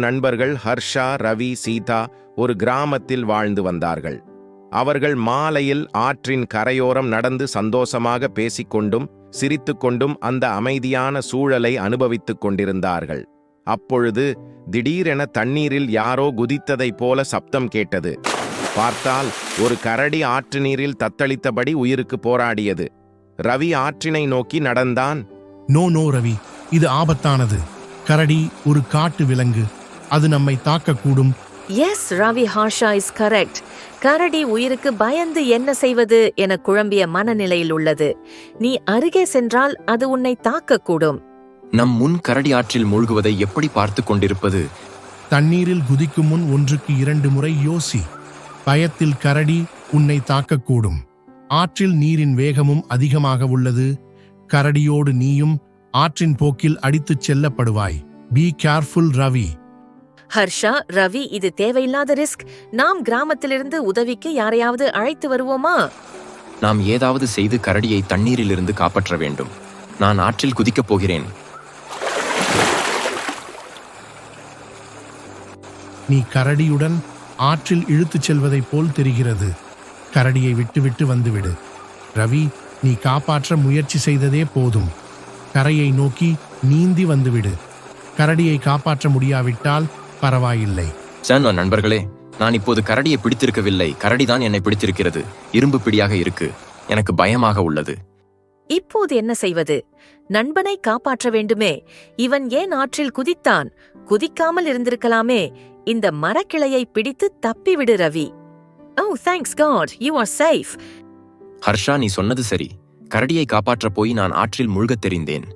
நண்பர்கள் ஹர்ஷா, ரவி, சீதா ஒரு கிராமத்தில் வாழ்ந்து வந்தார்கள். அவர்கள் மாலையில் ஆற்றின் கரையோரம் நடந்து சந்தோஷமாக பேசிக்கொண்டும் சிரித்துக்கொண்டும் அந்த அமைதியான சூழலை அனுபவித்துக் கொண்டிருந்தார்கள். அப்பொழுது திடீரென தண்ணீரில் யாரோ குதித்ததைப் போல சப்தம் கேட்டது. பார்த்தால் ஒரு கரடி ஆற்று நீரில் தத்தளித்தபடி உயிருக்கு போராடியது. ரவி ஆற்றினை நோக்கி நடந்தான். நோ ரவி, இது ஆபத்தானது. கரடி ஒரு காட்டு விலங்கு, அது நம்மை தாக்கக்கூடும். Yes Ravi, Harsha is correct. கரடி உயிருக்கு பயந்து என்ன செய்வது என குழம்பிய மனநிலையில் உள்ளது. நீ அருகே சென்றால் அது உன்னை தாக்கக்கூடும். நம் முன் கரடி ஆற்றில் மூழ்குவதை எப்படி பார்த்து கொண்டிருப்பது? தண்ணீரில் குதிக்கும் முன் 1க்கு 2 முறை யோசி. பயத்தில் கரடி உன்னை தாக்கக்கூடும். ஆற்றில் நீரின் வேகமும் அதிகமாக உள்ளது. கரடியோடு நீயும் ஆற்றின் போக்கில் அடித்துச் செல்லப்படுவாய். Be careful Ravi. ஹர்ஷா, ரவி, இது தேவையில்லாத ரிஸ்க். நாம் கிராமத்திலிருந்து உதவிக்கு யாரையாவது அழைத்து வருவோமா? நாம் ஏதாவது செய்து கரடியை தண்ணீரிலிருந்து காப்பாற்ற வேண்டும். நான் ஆற்றில் குதிக்கப் போகிறேன். நீ கரடியுடன் ஆற்றில் இழுத்துச் செல்வதைப் போல் தெரிகிறது. கரடியை விட்டுவிட்டு வந்துவிடு. ரவி, நீ காப்பாற்ற முயற்சி செய்ததே போதும். கரையை நோக்கி நீந்தி வந்துவிடு. கரடியை காப்பாற்ற முடியாவிட்டால் பரவாயில்லை. நண்பர்களே, நான் இப்போது கரடியை பிடித்திருக்கவில்லை, கரடிதான் என்னை பிடித்திருக்கிறது. இரும்பு பிடியாக இருக்கு. எனக்கு பயமாக உள்ளது. இப்போது என்ன செய்வது? நண்பனை காப்பாற்ற வேண்டுமே. இவன் ஏன் ஆற்றில் குதித்தான்? குதிக்காமல் இருந்திருக்கலாமே. இந்த மரக்கிளையை பிடித்து தப்பிவிடு Ravi. Oh, thanks God, you are safe. Harsha, நீ சொன்னது சரி. கரடியை காப்பாற்ற போய் நான் ஆற்றில் மூழ்கத் தெரிந்தேன்.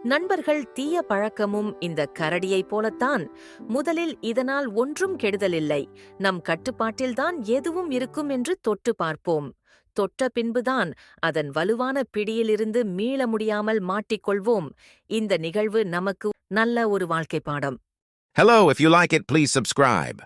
நண்பர்கள், தீய பழக்கமும் இந்த கரடியைப் போலத்தான். முதலில் இதனால் ஒன்றும் கெடுதலில்லை, நம் கட்டுப்பாட்டில்தான் எதுவும் இருக்கும் என்று தொட்டு பார்ப்போம். தொட்ட பின்புதான் அதன் வலுவான பிடியிலிருந்து மீள முடியாமல் மாட்டிக்கொள்வோம். இந்த நிகழ்வு நமக்கு நல்ல ஒரு வாழ்க்கை பாடம். Hello, if you like it, please subscribe.